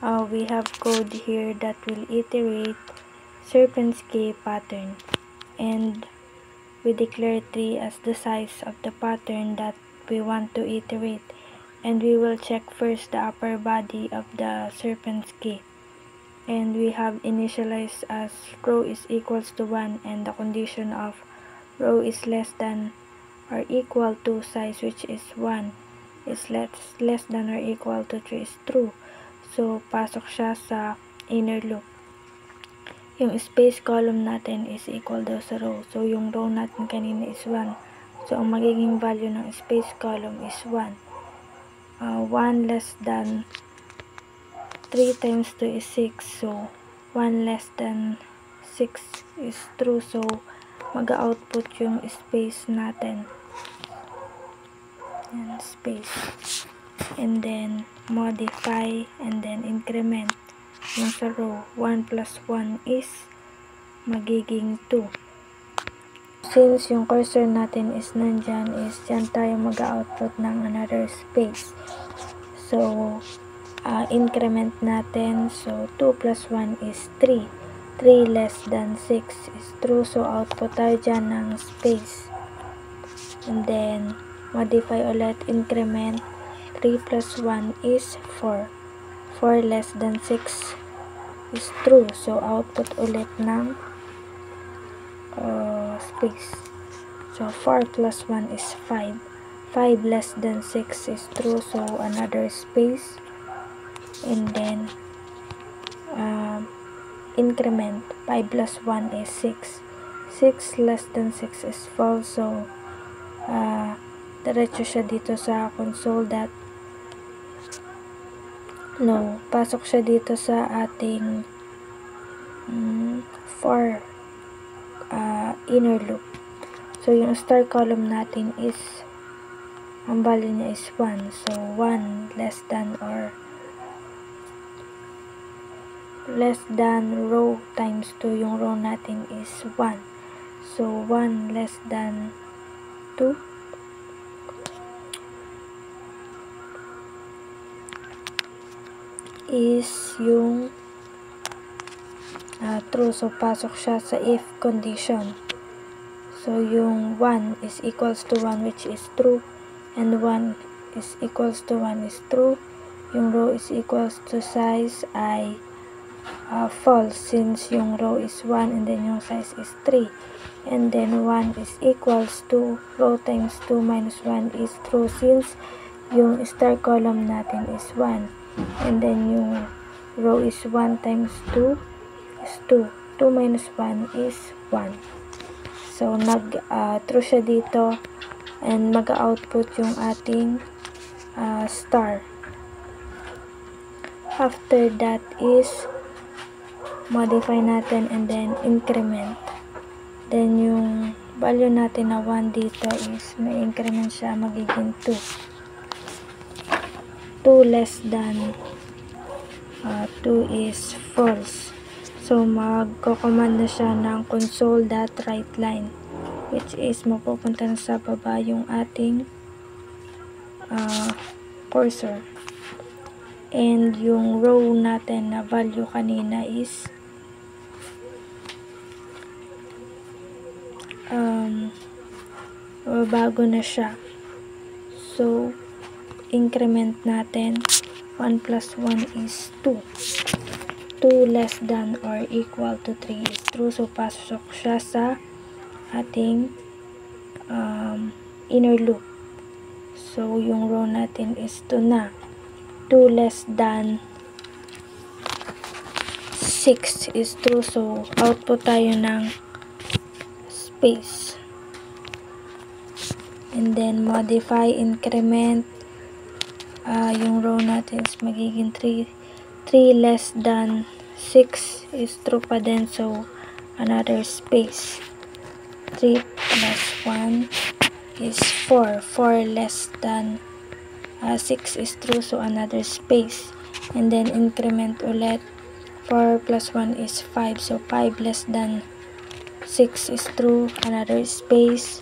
we have code here that will iterate serpent's K pattern, and we declare 3 as the size of the pattern that we want to iterate, and we will check first the upper body of the serpent's K, and we have initialized as row is equals to 1, and the condition of row is less than or equal to size, which is 1, is less than or equal to 3 is true. So, pasok siya sa inner loop. Yung space column natin is equal daw sa row. So, yung row natin kanina is 1. So, ang magiging value ng space column is 1. 1 less than 3 times 2 is 6. So, 1 less than 6 is true. So, mag-output yung space natin. And space. And then, modify, and then increment. Yung sa row, 1 plus 1 is magiging 2. Since yung cursor natin is nandyan, is dyan tayo mag-output ng another space. So, increment natin. So, 2 plus 1 is 3. 3 less than 6 is true. So, output tayo dyan ng space. And then, modify ulit, increment. 3 plus 1 is 4. 4 less than 6 is true. So, output ulit ng space. So, 4 plus 1 is 5. 5 less than 6 is true. So, another space. And then, increment. 5 plus 1 is 6. 6 less than 6 is false. So, diretso siya dito sa console dot. No, pasok siya dito sa ating for inner loop. So, yung star column natin is, ang value niya is 1. So, 1 less than or less than row times 2. Yung row natin is 1. So, 1 less than 2. Is yung true. So, pasok siya sa if condition. So, yung 1 is equals to 1, which is true, and 1 is equals to 1 is true. Yung row is equals to size ay false, since yung row is 1 and then yung size is 3. And then 1 is equals to row times 2 minus 1 is true, since yung star column natin is 1. And then yung row is 1 times 2 is 2. 2 minus 1 is 1. So, true siya dito, and mag-output yung ating star. After that is modify natin and then increment. Then yung value natin na 1 dito is may increment siya, magiging 2. 2 less than 2 is false. So, magko-command na siya ng console.writeLine, which is mapupunta na sa baba yung ating cursor. And yung row natin na value kanina is bago na siya. So, increment natin. 1 plus 1 is 2. 2 less than or equal to 3 is true. So, pasok siya sa ating inner loop. So, yung row natin is 2 na. 2 less than 6 is true. So, output tayo ng space. And then, modify, increment. Yung row natin is magiging 3. 3 less than 6 is true pa din. So, another space. 3 plus 1 is 4. 4 less than 6 is true. So, another space. And then, increment ulit. 4 plus 1 is 5. So, 5 less than 6 is true. Another space.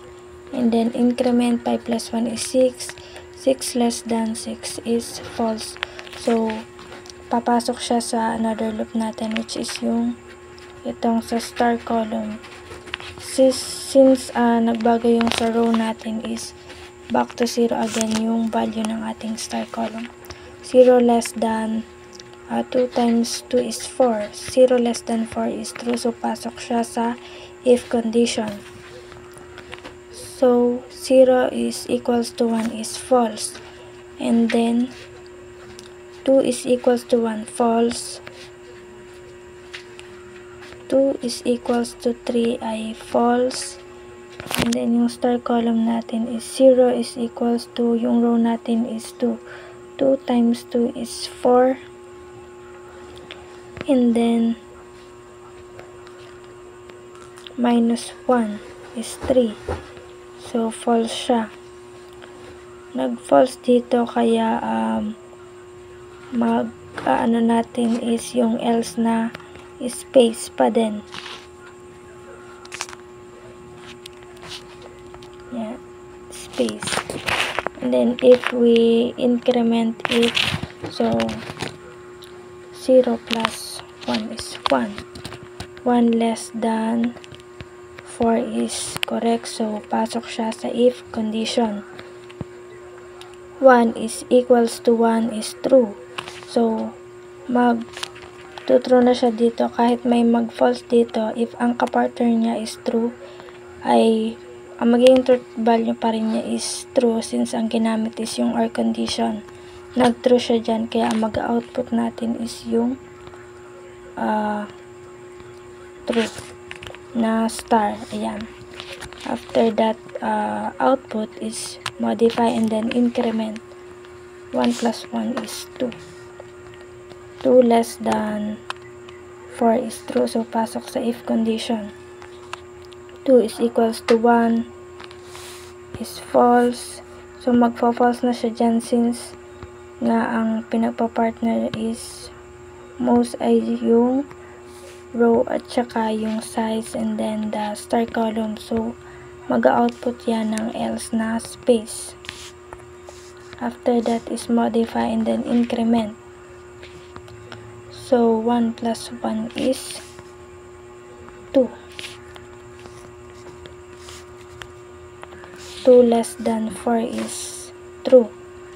And then, increment 5 plus 1 is 6. 6 less than 6 is false. So, papasok siya sa another loop natin, which is yung itong sa star column. Since nagbago yung sa row natin is back to 0 again yung value ng ating star column. 0 less than 2 times 2 is 4. 0 less than 4 is true. So, pasok siya sa if condition. So, 0 is equals to 1 is false. And then, 2 is equals to 1, false. 2 is equals to 3 ay false. And then, yung star column natin is 0 is equals to, yung row natin is 2. 2 times 2 is 4. And then, minus 1 is 3. So, false siya. Nag-false dito, kaya, ano natin is yung else na space pa din. Yeah, space. And then, if we increment it, so, 0 plus 1 is 1. 1 less than 4 is correct. So, pasok siya sa if condition. 1 is equals to 1 is true. So, true na siya dito. Kahit may mag-false dito, if ang kapartner niya is true, ay ang magiging truth value pa rin niya is true since ang ginamit is yung or condition. Nag-true siya dyan, kaya ang mag-output natin is yung true na star. Ayan. After that, output is modify and then increment. 1 plus 1 is 2. 2 less than 4 is true. So, pasok sa if condition. 2 is equals to 1 is false. So, magpa-false na siya dyan since nga ang pinagpa-partner is most ay yung row at saka yung size and then the star column. So, mag-output yan ng else na space. After that is modify and then increment. So, 1 plus 1 is 2. 2 less than 4 is true.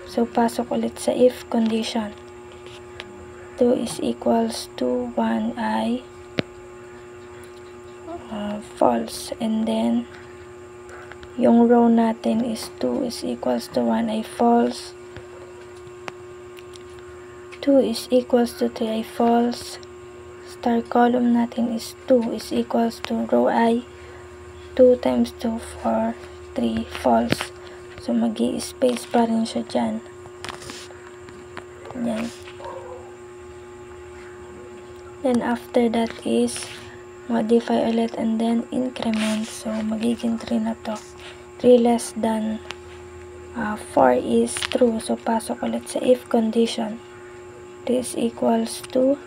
So, pasok ulit sa if condition. 2 is equals to 1 ay false. And then, yung row natin is 2 is equals to 1 ay false. 2 is equals to 3 ay false. Star column natin is 2 is equals to row ay 2 times 2, 4, 3, false. So, mag-i-space pa rin siya dyan. Yan. Then, after that is modify ulit and then increment. So, magiging 3 na to. 3 less than 4 is true. So, pasok ulit sa if condition. This equals to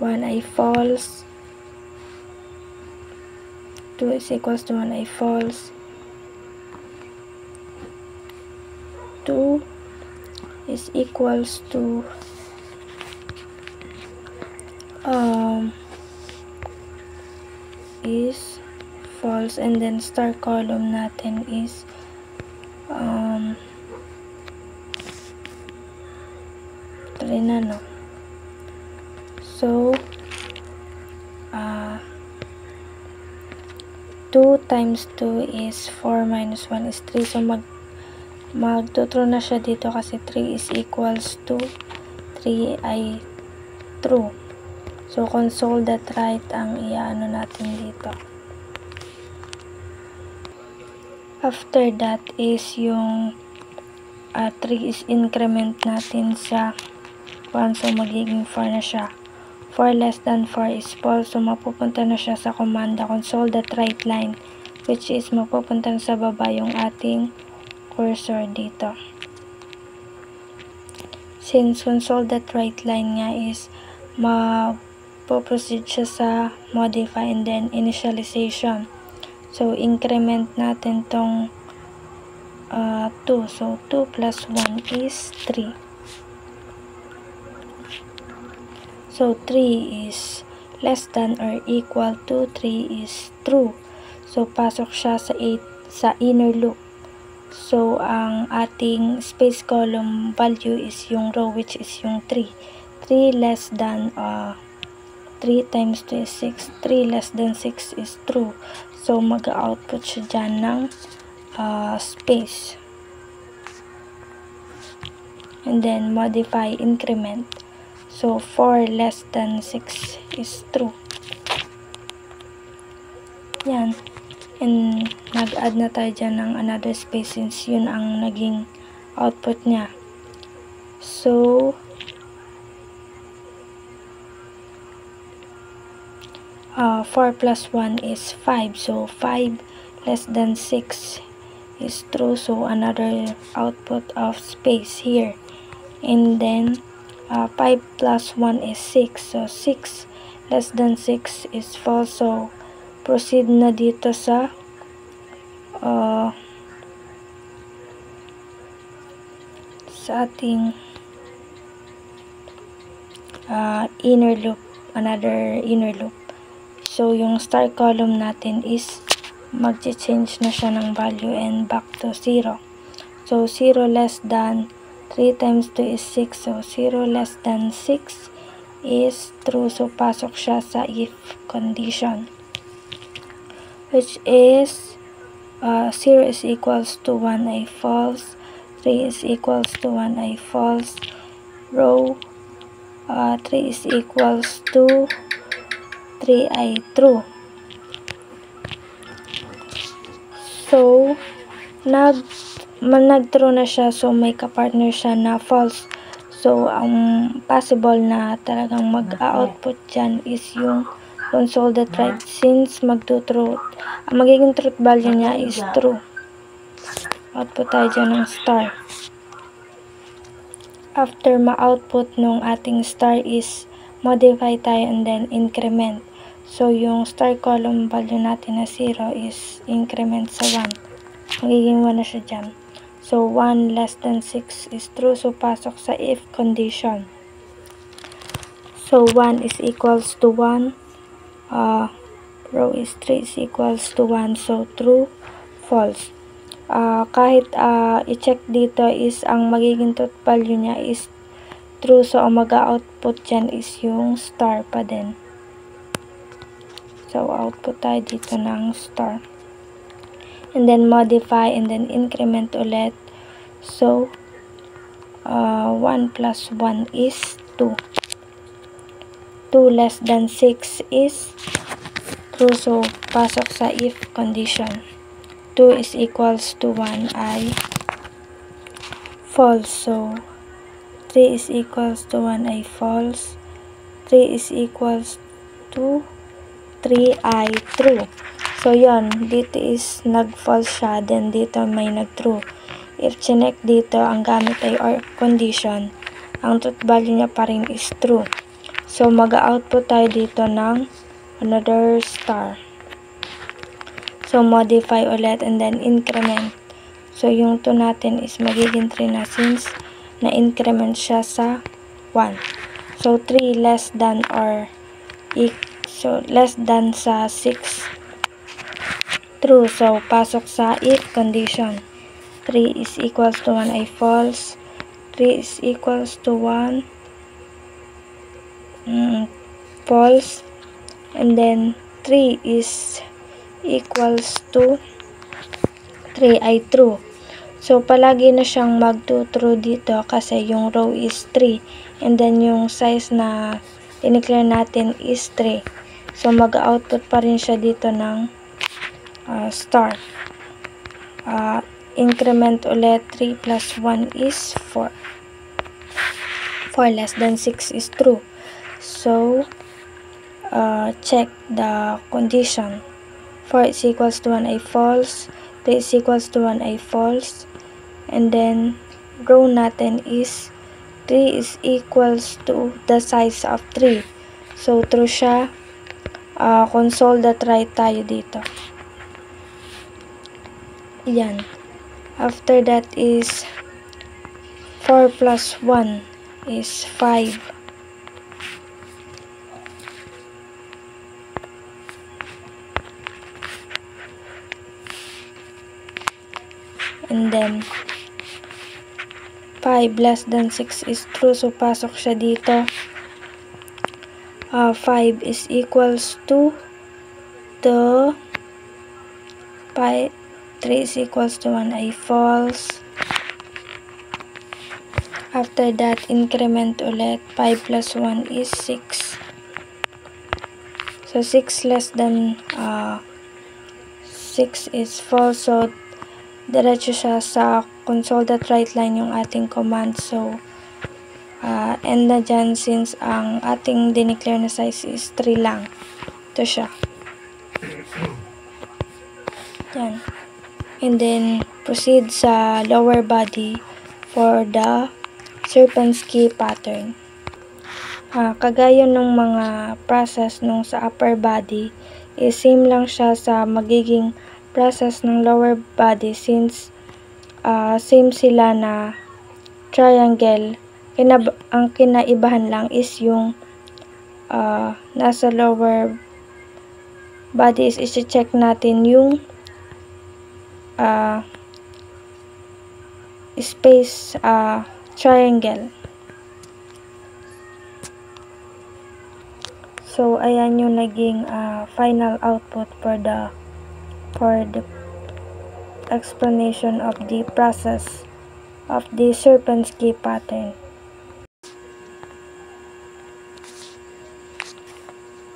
1 ay false. 2 is equals to 1 ay false. 2 is equals to is false, and then star column natin is 3 na, no? So, 2 times 2 is 4 minus 1 is 3. So, mag-true na siya dito kasi 3 is equals to 3 ay true. So, console that right ang iaano natin dito. After that is yung 3 is increment natin sa 1. So, magiging 4 na siya. 4 less than 4 is false. So, mapupunta na siya sa komanda console that right line, which is mapupunta na sa baba yung ating cursor dito. Since console that right line nga is proceed siya sa modify and then initialization. So, increment natin tong 2. So, 2 plus 1 is 3. So 3 is less than or equal to 3 is true. So pasok siya sa inner loop. So ang ating space column value is yung row, which is yung 3. 3 less than 3 times 2 is 6. 3 less than 6 is true. So mag-output siya dyan ng space. And then modify increment. So 4 less than 6 is true. Yan. And nag-add na tayo dyan ng another space since yun ang naging output niya. So 4 plus 1 is 5. So 5 less than 6 is true. So another output of space here. And then 5 plus 1 is 6. So 6 less than 6 is false. So proceed na dito sa ating inner loop, another inner loop. So yung star column natin is mag-change na siya ng value and back to 0. So 0 less than 3 times 2 is 6. So 0 less than 6 is true. So pasok siya sa if condition, which is 0 is equals to 1 ay false, 3 is equals to 1 ay false, row 3 is equals to 3 ay true. So nag-true na siya, so may kapartner siya na false. So ang possible na talagang mag-output dyan is yung console that right, since magto-true. Ang magiging truth value niya is true. Output tayo dyan ng star. After ma-output nung ating star is modify tayo and then increment. So yung star column value natin na 0 is increment sa 1. Magiging 1 na siya dyan. So 1 less than 6 is true. So pasok sa if condition. So 1 is equals to 1. Row is 3 is equals to 1. So true, false. Kahit i-check dito is ang magiging truth value niya is true. So ang mag-output dyan is yung star pa din. So output tayo dito ng star. And then modify and then increment ulit. So 1 plus 1 is 2. 2 less than 6 is true. So pasok sa if condition. 2 is equals to 1 ay false. So 3 is equals to 1 ay false. 3 is equals to 3 ay true. So yon, dito is nag-false siya, then dito may nag-true. If chinek dito, ang gamit ay or condition, ang truth value niya pa rin is true. So mag-output tayo dito ng another star. So modify ulit and then increment. So yung 2 natin is magiging 3 na since na-increment siya sa 1. So 3 less than or less than sa 6. True. So pasok sa if condition. 3 is equals to 1 ay false. 3 is equals to 1 false. And then 3 is equals to 3 ay true. So palagi na siyang mag-true dito kasi yung row is 3 and then yung size na i-declare natin is 3. So mag-output pa rin siya dito ng star. Increment ulit. 3 plus 1 is 4. 4 less than 6 is true. So check the condition. 4 is equals to 1 ay false. 3 is equals to 1 ay false. And then row natin is 3 is equals to the size of 3. So true siya. Console that right tayo dito. Yan. After that is 4 plus 1 is 5. and then 5 less than 6 is true, so pasok siya dito. 5 is equals to the 3 is equals to 1 ay false. After that, increment ulit. 5 plus 1 is 6. So 6 less than 6 is false. So diretso siya sa console.writeLine yung ating command. So end na dyan since ang ating dineclare na size is 3 lang. Ito siya. Yan. And then proceed sa lower body for the serpent's key pattern. Kagaya ng mga process nung sa upper body, same lang siya sa magiging process ng lower body since same sila na triangle. Ang kinaibahan lang is yung nasa lower body is i-check natin yung space triangle. So ayan yung naging final output for the explanation of the process of the serpent's key pattern.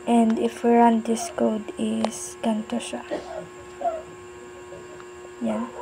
And if we run this code is ganito siya. Yan.